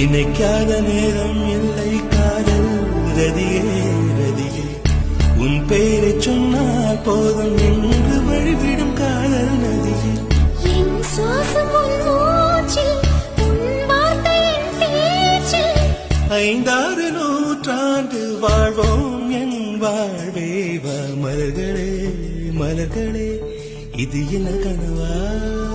நினைக்காத நேரம் இல்லை காதல் ரதியே ரதியே உன் பெயரை சொன்னால் போதும் என்று வழிவிடும் காதல் நதியே என் சுவாசம் உன் மூச்சில் உன் வார்த்தை என் பேச்சில் 5-6 நூற்றாண்டு வாழ்வோம் என் வாழ்வே வா மலர்களே மலர்களே இது என்ன கனவா